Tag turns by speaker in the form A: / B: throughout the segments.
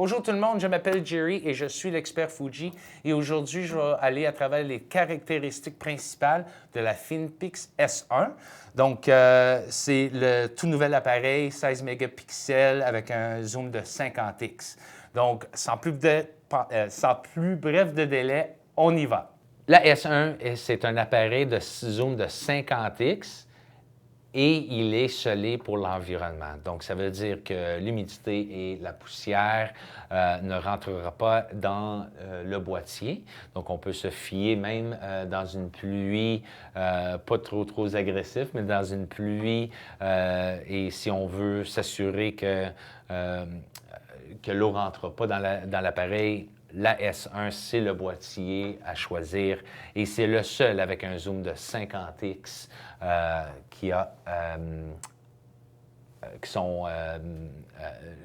A: Bonjour tout le monde, je m'appelle Jerry et je suis l'expert Fuji. Et aujourd'hui, je vais aller à travers les caractéristiques principales de la FinPix S1. Donc, c'est le tout nouvel appareil 16 mégapixels avec un zoom de 50x. Donc, sans plus bref de délai, on y va. La S1, c'est un appareil de zoom de 50x. Et il est scellé pour l'environnement. Donc, ça veut dire que l'humidité et la poussière ne rentrera pas dans le boîtier. Donc, on peut se fier même dans une pluie pas trop agressive, mais dans une pluie, et si on veut s'assurer que l'eau ne rentre pas dans l'appareil, la S1, c'est le boîtier à choisir et c'est le seul avec un zoom de 50x qui sont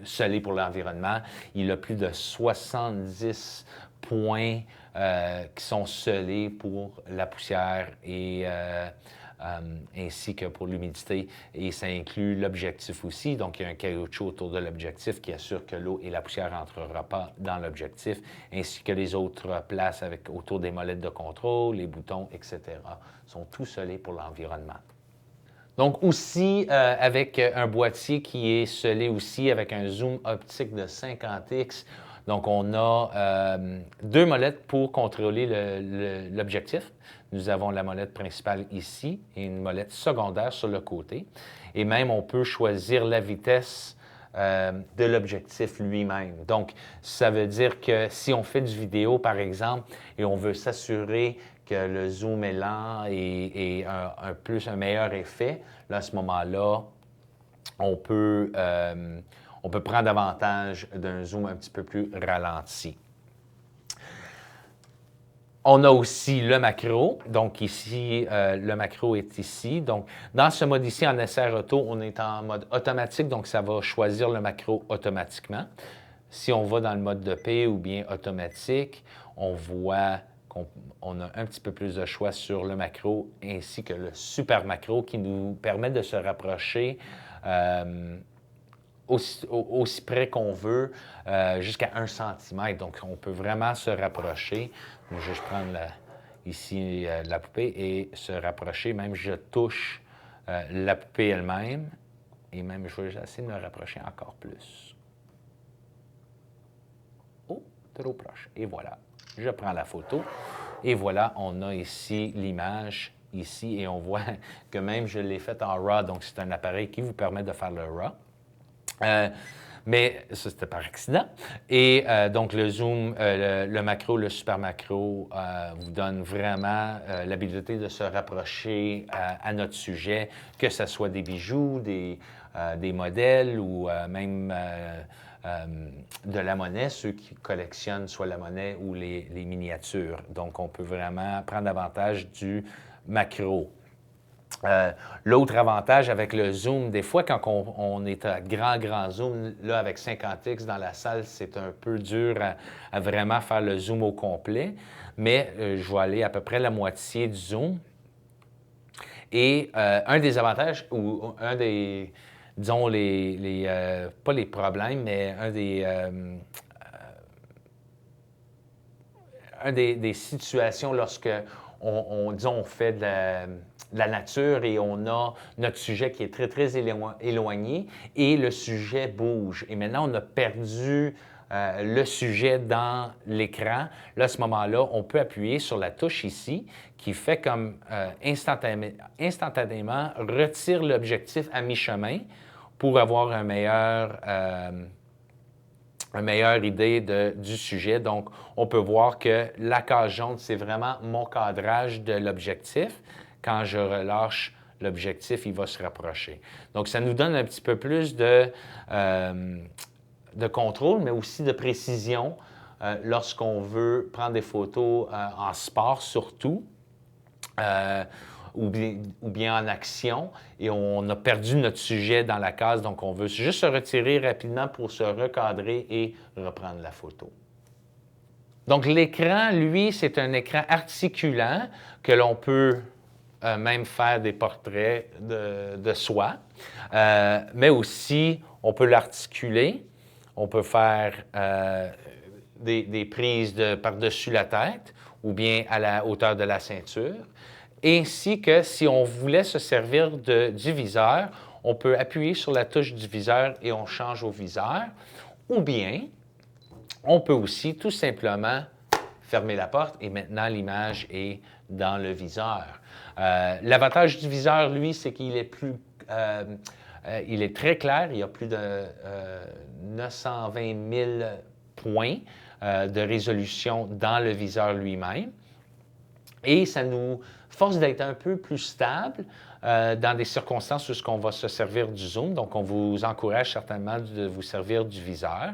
A: scellés pour l'environnement. Il a plus de 70 points qui sont scellés pour la poussière et ainsi que pour l'humidité. Et ça inclut l'objectif aussi. Donc, il y a un caoutchouc autour de l'objectif qui assure que l'eau et la poussière ne rentreront pas dans l'objectif, ainsi que les autres places autour des molettes de contrôle, les boutons, etc. sont tous scellés pour l'environnement. Donc aussi, avec un boîtier qui est scellé aussi avec un zoom optique de 50x. Donc, on a deux molettes pour contrôler l'objectif. Nous avons la molette principale ici et une molette secondaire sur le côté. Et même, on peut choisir la vitesse de l'objectif lui-même. Donc, ça veut dire que si on fait du vidéo, par exemple, et on veut s'assurer que le zoom est lent et un meilleur effet, là, à ce moment-là, on peut prendre avantage d'un zoom un petit peu plus ralenti. On a aussi le macro. Donc ici, le macro est ici. Donc, dans ce mode ici, en SR Auto, on est en mode automatique, donc ça va choisir le macro automatiquement. Si on va dans le mode de paix ou bien automatique, on voit qu'on a un petit peu plus de choix sur le macro ainsi que le super macro qui nous permet de se rapprocher aussi près qu'on veut, jusqu'à 1 cm. Donc, on peut vraiment se rapprocher. Je vais juste prendre ici la poupée et se rapprocher. Même je touche la poupée elle-même. Et même, je vais essayer de me rapprocher encore plus. Oh, trop proche. Et voilà. Je prends la photo. Et voilà, on a ici l'image, ici. Et on voit que même je l'ai faite en RAW. Donc, c'est un appareil qui vous permet de faire le RAW. Mais ça, c'était par accident. Et donc, le zoom, le macro, le super macro vous donne vraiment l'habilité de se rapprocher à notre sujet, que ce soit des bijoux, des modèles ou même de la monnaie, ceux qui collectionnent soit la monnaie ou les miniatures. Donc, on peut vraiment prendre avantage du macro. L'autre avantage avec le zoom, des fois, quand on est à grand zoom, là, avec 50x dans la salle, c'est un peu dur à vraiment faire le zoom au complet. Mais je vais aller à peu près la moitié du zoom. Et un des avantages, ou un des, disons, pas les problèmes, mais des situations lorsque on fait de la nature et on a notre sujet qui est très éloigné et le sujet bouge. Et maintenant, on a perdu le sujet dans l'écran. Là, à ce moment-là, on peut appuyer sur la touche ici qui fait comme instantanément retire l'objectif à mi-chemin pour avoir une meilleure idée du sujet. Donc, on peut voir que la case jaune, c'est vraiment mon cadrage de l'objectif. Quand je relâche l'objectif, il va se rapprocher. Donc, ça nous donne un petit peu plus de contrôle, mais aussi de précision lorsqu'on veut prendre des photos en sport surtout. Ou bien en action, et on a perdu notre sujet dans la case, donc on veut juste se retirer rapidement pour se recadrer et reprendre la photo. Donc l'écran, lui, c'est un écran articulant que l'on peut même faire des portraits de soi, mais aussi on peut l'articuler. On peut faire des prises par-dessus la tête ou bien à la hauteur de la ceinture. Ainsi que si on voulait se servir du viseur, on peut appuyer sur la touche du viseur et on change au viseur. Ou bien, on peut aussi tout simplement fermer la porte et maintenant l'image est dans le viseur. L'avantage du viseur, lui, c'est qu'il est il est très clair. Il y a plus de 920 000 points de résolution dans le viseur lui-même. Et ça nous force d'être un peu plus stable dans des circonstances où on va se servir du zoom. Donc, on vous encourage certainement de vous servir du viseur.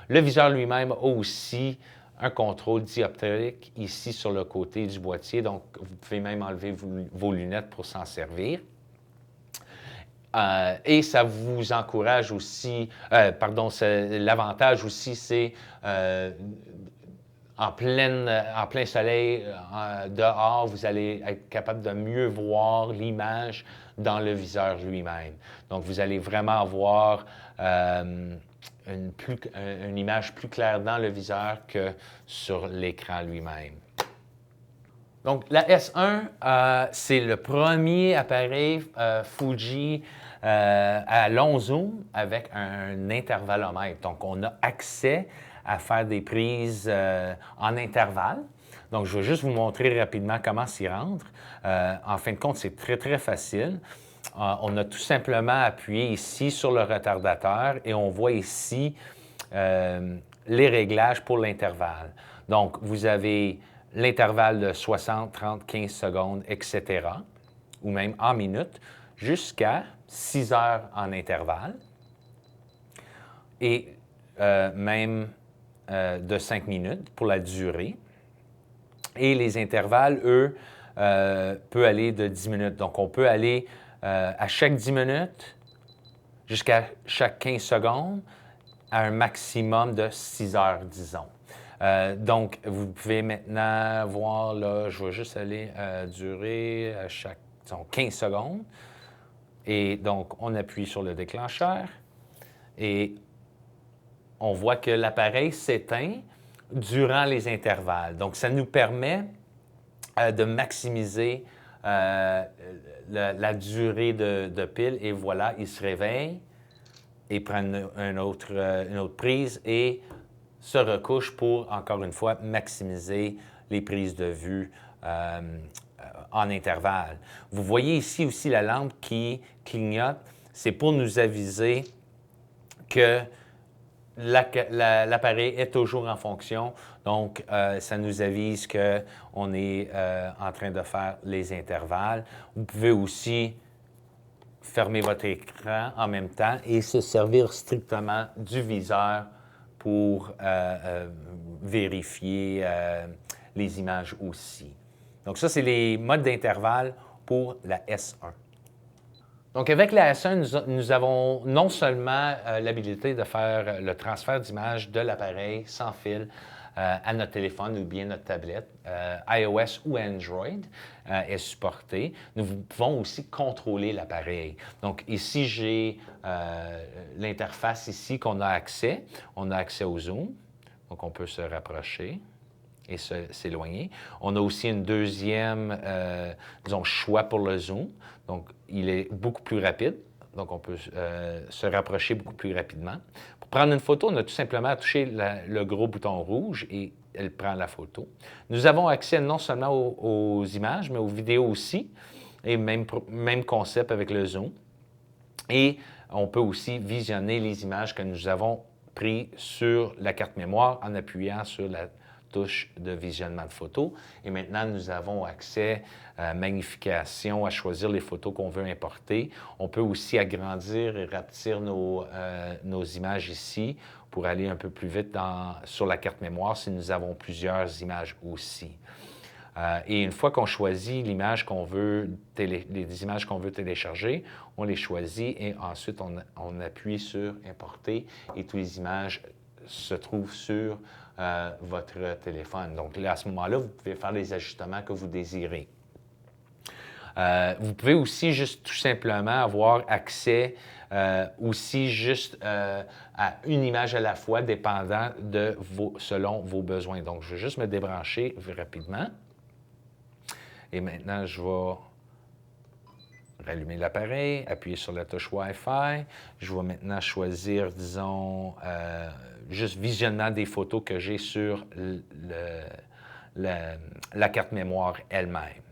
A: Le viseur lui-même a aussi un contrôle dioptrique ici sur le côté du boîtier. Donc, vous pouvez même enlever vos lunettes pour s'en servir. Et ça vous encourage aussi, l'avantage aussi, c'est en plein soleil, dehors, vous allez être capable de mieux voir l'image dans le viseur lui-même. Donc, vous allez vraiment avoir une image plus claire dans le viseur que sur l'écran lui-même. Donc, la S1, c'est le premier appareil Fuji à long zoom avec un intervallomètre. Donc, on a accès à faire des prises en intervalle. Donc, je vais juste vous montrer rapidement comment s'y rendre. En fin de compte, c'est très, très facile. On a tout simplement appuyé ici sur le retardateur et on voit ici les réglages pour l'intervalle. Donc, vous avez l'intervalle de 60, 30, 15 secondes, etc., ou même en minutes, jusqu'à 6 heures en intervalle, et même de 5 minutes pour la durée. Et les intervalles, eux, peuvent aller de 10 minutes. Donc, on peut aller à chaque 10 minutes jusqu'à chaque 15 secondes à un maximum de 6 heures, disons. Donc, vous pouvez maintenant voir, là, je vais juste aller durer à chaque, disons, 15 secondes. Et donc, on appuie sur le déclencheur et on voit que l'appareil s'éteint durant les intervalles. Donc, ça nous permet de maximiser la durée de pile. Et voilà, il se réveille et prend une autre prise et se recouche pour, encore une fois, maximiser les prises de vue en intervalle. Vous voyez ici aussi la lampe qui clignote. C'est pour nous aviser que l'appareil est toujours en fonction. Donc, ça nous avise qu'on est en train de faire les intervalles. Vous pouvez aussi fermer votre écran en même temps et se servir strictement du viseur pour vérifier les images aussi. Donc, ça, c'est les modes d'intervalle pour la S1. Donc, avec la S1, nous avons non seulement l'habilité de faire le transfert d'images de l'appareil sans fil à notre téléphone ou bien notre tablette, iOS ou Android est supporté. Nous pouvons aussi contrôler l'appareil. Donc, ici, j'ai l'interface ici qu'on a accès. On a accès au zoom. Donc, on peut se rapprocher et s'éloigner. On a aussi une deuxième, disons, choix pour le zoom. Donc, il est beaucoup plus rapide. Donc, on peut se rapprocher beaucoup plus rapidement. Pour prendre une photo, on a tout simplement à toucher le gros bouton rouge et elle prend la photo. Nous avons accès non seulement aux images, mais aux vidéos aussi. Et même concept avec le zoom. Et on peut aussi visionner les images que nous avons prises sur la carte mémoire en appuyant sur la touche de visionnement de photos. Et maintenant, nous avons accès à magnification, à choisir les photos qu'on veut importer. On peut aussi agrandir et rapetir nos images ici pour aller un peu plus vite sur la carte mémoire si nous avons plusieurs images aussi. Et une fois qu'on choisit l'image qu'on veut, les images qu'on veut télécharger, on les choisit et ensuite on appuie sur « Importer » et toutes les images se trouvent sur votre téléphone. Donc là, à ce moment-là, vous pouvez faire les ajustements que vous désirez. Vous pouvez aussi juste tout simplement avoir accès aussi juste à une image à la fois, dépendant selon vos besoins. Donc, je vais juste me débrancher rapidement. Et maintenant, je vais rallumer l'appareil, appuyer sur la touche Wi-Fi. Je vais maintenant choisir, disons, juste visionnement des photos que j'ai sur la carte mémoire elle-même.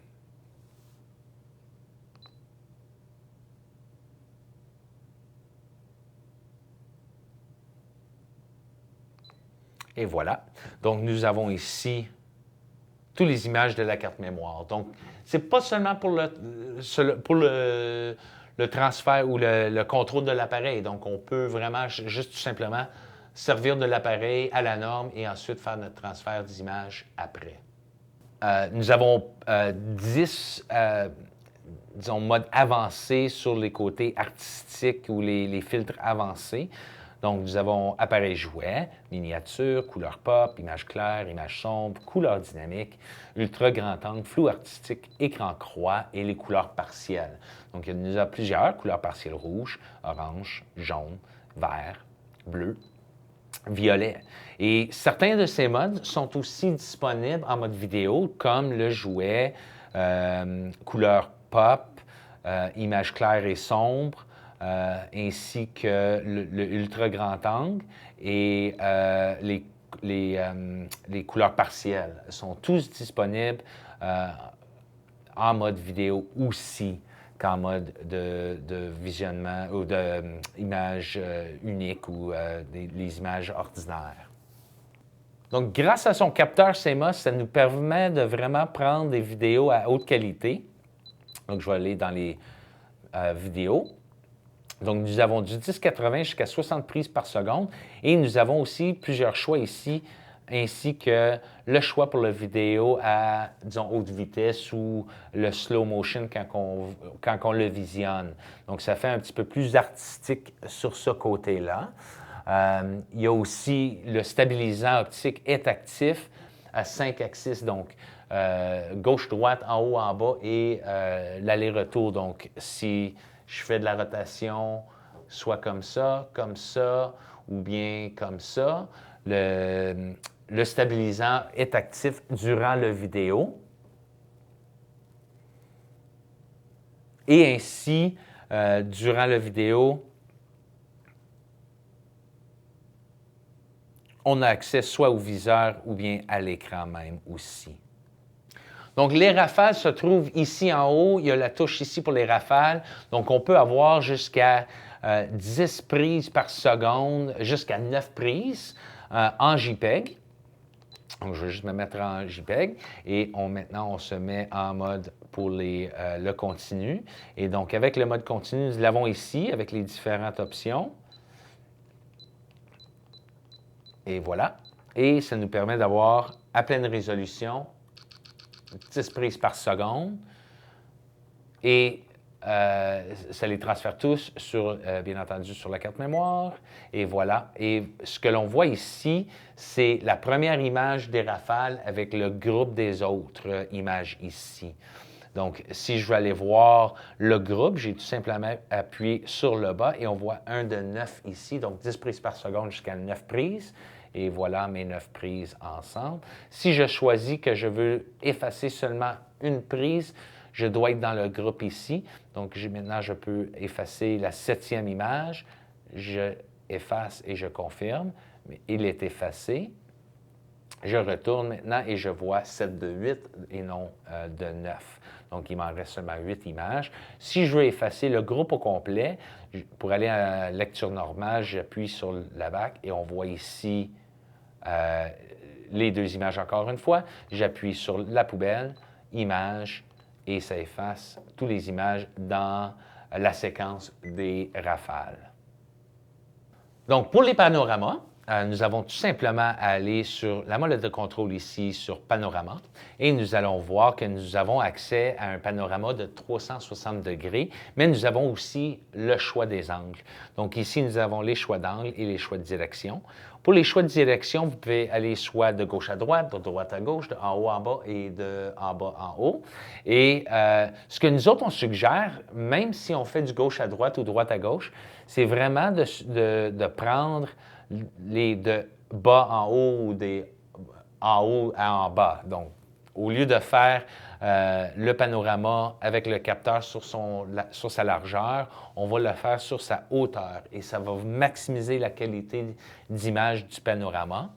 A: Et voilà. Donc, nous avons ici toutes les images de la carte mémoire. Donc, ce n'est pas seulement pour le transfert ou le contrôle de l'appareil. Donc, on peut vraiment juste tout simplement servir de l'appareil à la norme et ensuite faire notre transfert d'images après. Nous avons 10 disons, modes avancés sur les côtés artistiques ou les filtres avancés. Donc, nous avons appareil jouet, miniature, couleur pop, image claire, image sombre, couleur dynamique, ultra grand angle, flou artistique, écran croix et les couleurs partielles. Donc, il y en a plusieurs, couleurs partielles rouge, orange, jaune, vert, bleu, violet. Et certains de ces modes sont aussi disponibles en mode vidéo, comme le jouet, couleur pop, image claire et sombre, ainsi que le ultra grand angle et les couleurs partielles sont tous disponibles en mode vidéo aussi qu'en mode de visionnement ou d'image unique ou les images ordinaires. Donc, grâce à son capteur CMOS, ça nous permet de vraiment prendre des vidéos à haute qualité. Donc, je vais aller dans les vidéos. Donc, nous avons du 1080 jusqu'à 60 prises par seconde et nous avons aussi plusieurs choix ici, ainsi que le choix pour la vidéo à, disons, haute vitesse ou le slow motion quand on le visionne. Donc, ça fait un petit peu plus artistique sur ce côté-là. Il y a aussi le stabilisant optique est actif à 5 axes, donc gauche-droite, en haut, en bas et l'aller-retour. Donc, si je fais de la rotation, soit comme ça, ou bien comme ça, le stabilisant est actif durant la vidéo. Et ainsi, durant la vidéo, on a accès soit au viseur ou bien à l'écran même aussi. Donc, les rafales se trouvent ici en haut. Il y a la touche ici pour les rafales. Donc, on peut avoir jusqu'à 10 prises par seconde, jusqu'à 9 prises en JPEG. Donc, je vais juste me mettre en JPEG. Et maintenant, on se met en mode pour le continu. Et donc, avec le mode continu, nous l'avons ici avec les différentes options. Et voilà. Et ça nous permet d'avoir à pleine résolution 10 prises par seconde. Et ça les transfère tous, bien entendu, sur la carte mémoire. Et voilà. Et ce que l'on voit ici, c'est la première image des rafales avec le groupe des autres images ici. Donc, si je veux aller voir le groupe, j'ai tout simplement appuyé sur le bas et on voit un de 9 ici, donc 10 prises par seconde jusqu'à 9 prises. Et voilà mes 9 prises ensemble. Si je choisis que je veux effacer seulement une prise, je dois être dans le groupe ici. Donc, maintenant, je peux effacer la 7e image. Je efface et je confirme. Mais il est effacé. Je retourne maintenant et je vois 7 de 8 et non de 9. Donc, il m'en reste seulement 8 images. Si je veux effacer le groupe au complet, pour aller à la lecture normale, j'appuie sur la bac et on voit ici les 2 images encore une fois. J'appuie sur la poubelle, image, et ça efface toutes les images dans la séquence des rafales. Donc, pour les panoramas, nous avons tout simplement à aller sur la molette de contrôle ici, sur Panorama, et nous allons voir que nous avons accès à un panorama de 360 degrés, mais nous avons aussi le choix des angles. Donc ici, nous avons les choix d'angle et les choix de direction. Pour les choix de direction, vous pouvez aller soit de gauche à droite, de droite à gauche, de en haut en bas et de en bas en haut. Et ce que nous autres, on suggère, même si on fait du gauche à droite ou droite à gauche, c'est vraiment de prendre les de bas en haut ou des en haut à en bas. Donc, au lieu de faire le panorama avec le capteur sur sa largeur, on va le faire sur sa hauteur et ça va maximiser la qualité d'image du panorama.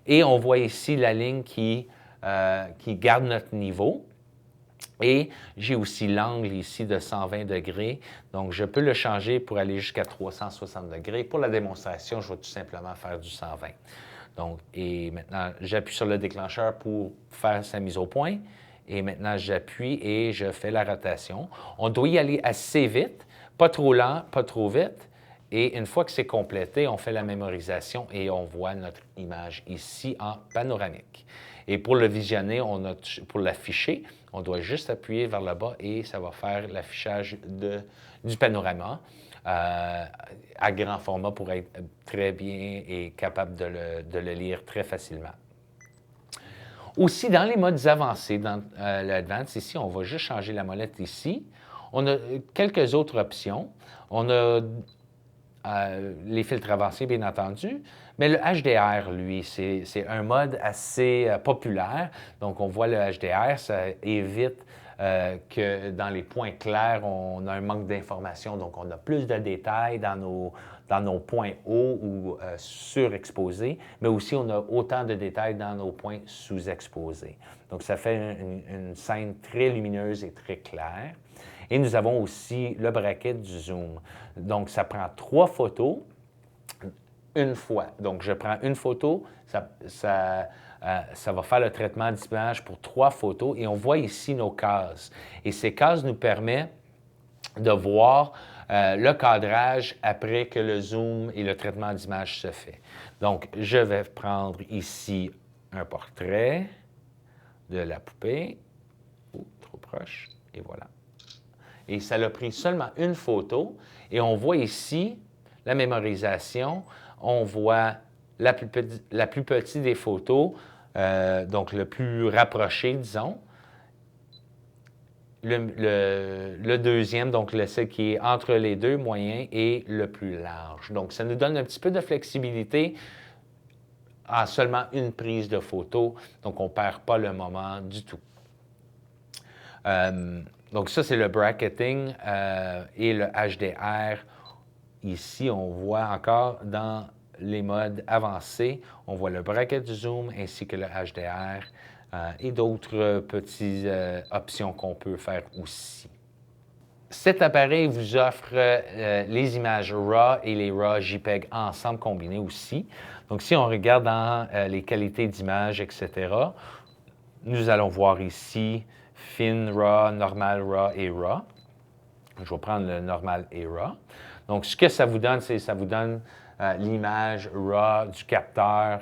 A: Et on voit ici la ligne qui garde notre niveau. Et j'ai aussi l'angle ici de 120 degrés, donc je peux le changer pour aller jusqu'à 360 degrés. Pour la démonstration, je vais tout simplement faire du 120. Donc, et maintenant, j'appuie sur le déclencheur pour faire sa mise au point. Et maintenant, j'appuie et je fais la rotation. On doit y aller assez vite, pas trop lent, pas trop vite. Et une fois que c'est complété, on fait la mémorisation et on voit notre image ici en panoramique. Et pour le visionner, pour l'afficher, on doit juste appuyer vers le bas et ça va faire l'affichage du panorama à grand format pour être très bien et capable de le lire très facilement. Aussi, dans les modes avancés, dans l'Advance, ici, on va juste changer la molette ici. On a quelques autres options. On a les filtres avancés, bien entendu, mais le HDR, lui, c'est un mode assez populaire. Donc, on voit le HDR, ça évite que dans les points clairs, on a un manque d'informations. Donc, on a plus de détails dans nos points hauts ou surexposés, mais aussi on a autant de détails dans nos points sous-exposés. Donc, ça fait une scène très lumineuse et très claire. Et nous avons aussi le bracket du zoom. Donc, ça prend 3 photos une fois. Donc, je prends une photo, ça va faire le traitement d'image pour 3 photos et on voit ici nos cases. Et ces cases nous permettent de voir le cadrage après que le zoom et le traitement d'image se fait. Donc, je vais prendre ici un portrait de la poupée. Oh, trop proche. Et voilà. Et ça l'a pris seulement une photo. Et on voit ici la mémorisation. On voit la plus petite des photos, donc le plus rapproché, disons. Le deuxième, donc celle qui est entre les deux, moyen, et le plus large. Donc, ça nous donne un petit peu de flexibilité en seulement une prise de photo. Donc, on ne perd pas le moment du tout. Donc, ça, c'est le bracketing et le HDR. Ici, on voit encore dans les modes avancés, on voit le bracket du zoom ainsi que le HDR et d'autres petites options qu'on peut faire aussi. Cet appareil vous offre les images RAW et les RAW JPEG ensemble combinés aussi. Donc, si on regarde dans les qualités d'image, etc., nous allons voir ici Fin RAW, Normal RAW et RAW. Je vais prendre le Normal et RAW. Donc, ce que ça vous donne, c'est que ça vous donne l'image RAW du capteur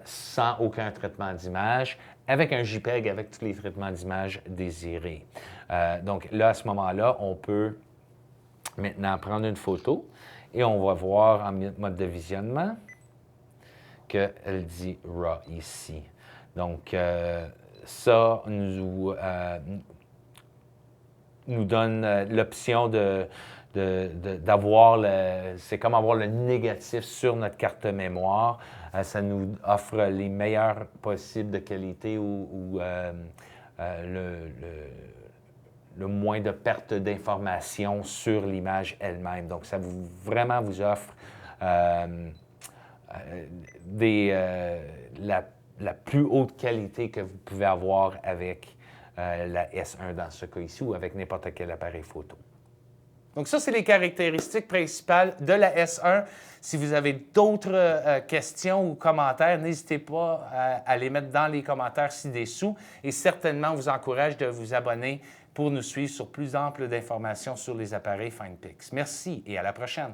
A: sans aucun traitement d'image, avec un JPEG, avec tous les traitements d'image désirés. Donc là, à ce moment-là, on peut maintenant prendre une photo et on va voir en mode de visionnement qu'elle dit RAW ici. Donc, ça nous donne l'option d'avoir c'est comme avoir le négatif sur notre carte mémoire. Ça nous offre les meilleurs possibles de qualité ou le moins de perte d'informations sur l'image elle-même. Donc, ça vraiment vous offre la plus haute qualité que vous pouvez avoir avec la S1 dans ce cas ici ou avec n'importe quel appareil photo. Donc ça, c'est les caractéristiques principales de la S1. Si vous avez d'autres questions ou commentaires, n'hésitez pas à les mettre dans les commentaires ci-dessous et certainement, on vous encourage de vous abonner pour nous suivre sur plus ample d'informations sur les appareils FinePix. Merci et à la prochaine.